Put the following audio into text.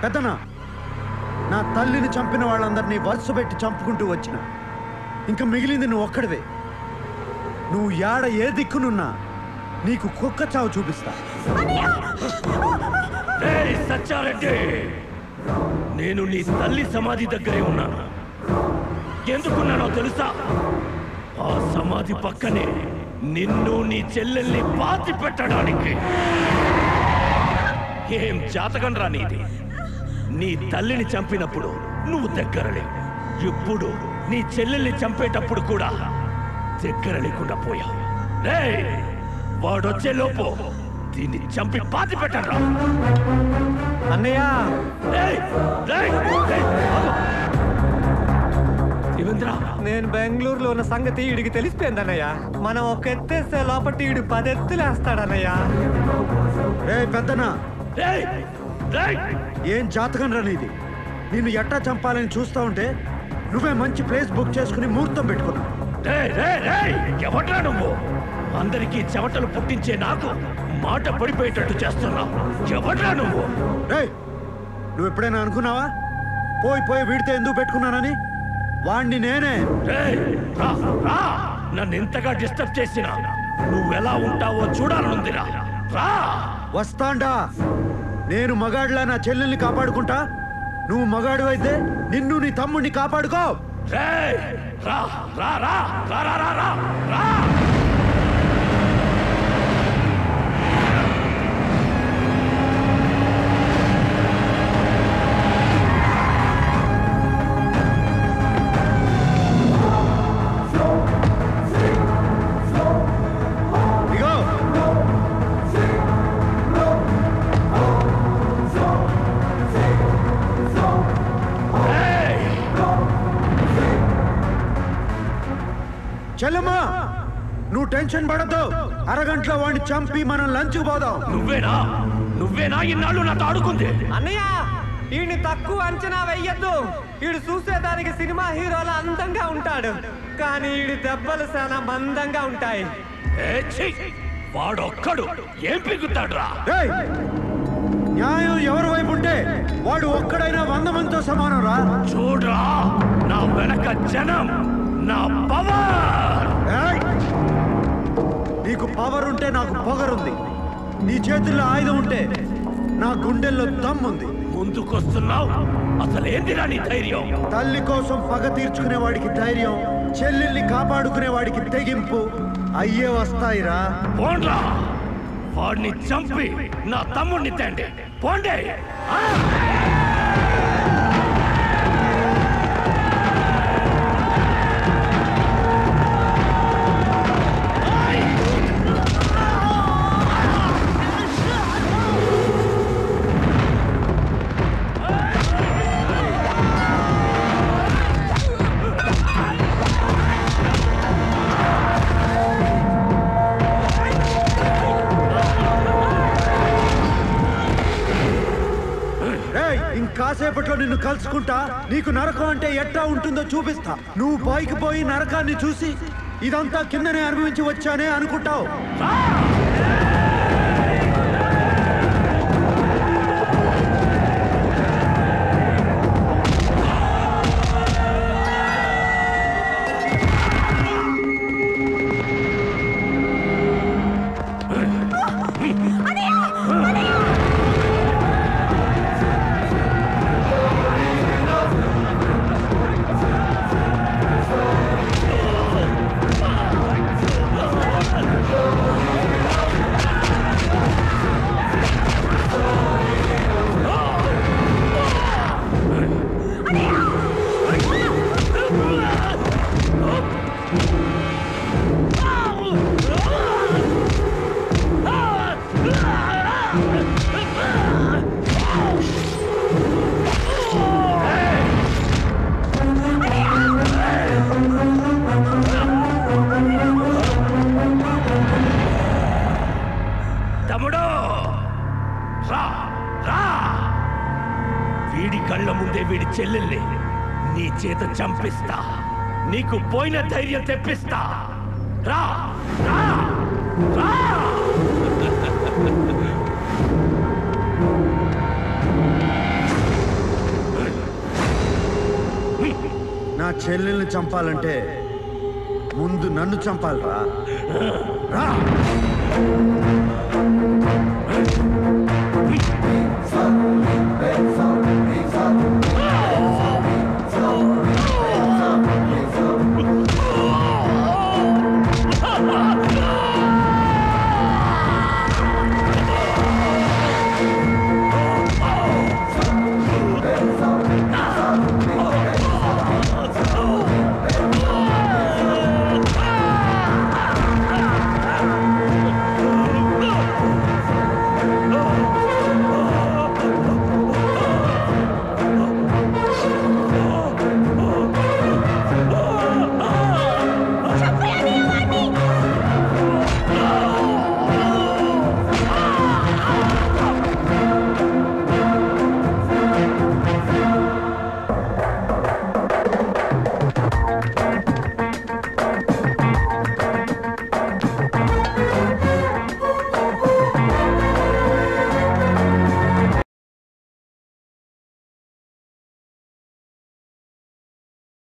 పెద్దనా, నా తల్లిని చంపిన వాళ్ళందరినీ వరుస పెట్టి చంపుకుంటూ వచ్చిన. ఇంకా మిగిలింది నువ్వు ఒక్కడివే. నువ్వు యాడ ఏ దిక్కునున్నా నీకు కుక్క చావు చూపిస్తా. సచ్చారెడ్డి, నేను నీ తల్లి సమాధి దగ్గరే ఉన్నాను. ఎందుకున్నానో తెలుసా? ఆ సమాధి పక్కనే నిన్ను నీ చెల్లెల్ని పాతి పెట్టడానికి. ఏం జాతకం రా నీది? నీ తల్లిని చంపినప్పుడు నువ్వు దగ్గరలే. ఇప్పుడు నీ చెల్లెల్ని చంపేటప్పుడు కూడా దగ్గర లేకుండా పోయావు. వాడొచ్చే లోపు దీన్ని చంపి పాతి పెట్టరా. అన్నయ్య, నేను బెంగళూరులో ఉన్న సంగతి ఈడికి తెలిసిపోయింది అన్నయ్య. మనం ఒక ఎత్తేస్తే లోపల ఈడు 10 ఎత్తులేస్తాడన్నయ్య. పెద్దనా, ఏం జాతకం రానిది? నిన్ను ఎట్టా చంపాలని చూస్తా ఉంటే నువ్వే మంచి ప్లేస్ బుక్ చేసుకుని ముహూర్తం పెట్టుకున్నావు. ఎవట్రా నువ్వు? అందరికీ చెమటలు పుట్టించే నాకు మాట పడిపోయేటట్టు చేస్తున్నావు. ఎవట్రా నువ్వు? నువ్వు ఎప్పుడైనా అనుకున్నావా పోయి వీడితే ఎందుకు పెట్టుకున్నానని? వాణ్ణి నేనే. నన్ను ఎంతగా డిస్టర్బ్ చేసినా నువ్వెలా ఉంటావో చూడాలనుందిరా. వస్తాండా. నేను మగాడిలా నా చెల్లెల్ని కాపాడుకుంటా. నువ్వు మగాడు అయితే నిన్ను నీ తమ్ముడిని కాపాడుకో. చెల్లమ్మా, నువ్వు టెన్షన్ పడద్దు. అరగంటలో వాడిని చంపి మనం లంచ్ పోదాం. నువ్వేనా ఇన్నాళ్ళు నాతో ఆడుకుంది? అన్నయ్య, ఈయన్ని తక్కువ అంచనా వెయ్యొద్దు. ఈడు చూసేదానికి సినిమా హీరోలా అందంగా ఉంటాడు, కానీ ఈడి దెబ్బలు చాలా మందంగా ఉంటాయి. వాడొక్కడు ఏం పీకుతాడురా? న్యాయం ఎవరి వైపు ఉంటే వాడు ఒక్కడైనా 100 మందితో సమానం రా. చూడ్రా, నా వెనక జనం, నా పవర్. నీకు పవర్ ఉంటే నాకు పొగరుంది. నీ చేతుల్లో ఆయుధం ఉంటే నా గుండెల్లో దమ్ముంది. ముందుకొస్తున్నావు, అసలేందిరా నీ ధైర్యం? తల్లి కోసం పగ తీర్చుకునే వాడికి ధైర్యం, చెల్లెల్ని కాపాడుకునే వాడికి తెగింపు అయ్యే వస్తాయిరా. పోండ్రా, వాడిని చంపి నా తమ్ముడిని తండి. పోండే. కాసేపట్లో నిన్ను కలుసుకుంటా. నీకు నరకం అంటే ఎట్టా ఉంటుందో చూపిస్తా. నువ్వు పైకి పోయి నరకాన్ని చూసి ఇదంతా కిందనే అనుభవించి వచ్చానే అనుకుంటావు. వీడి చెల్లెల్ని నీ చేత చంపిస్తా. నీకు పోయిన ధైర్యం తెప్పిస్తా. రా రా రా. నా చెల్లెల్ని చంపాలంటే ముందు నన్ను చంపాలరా రా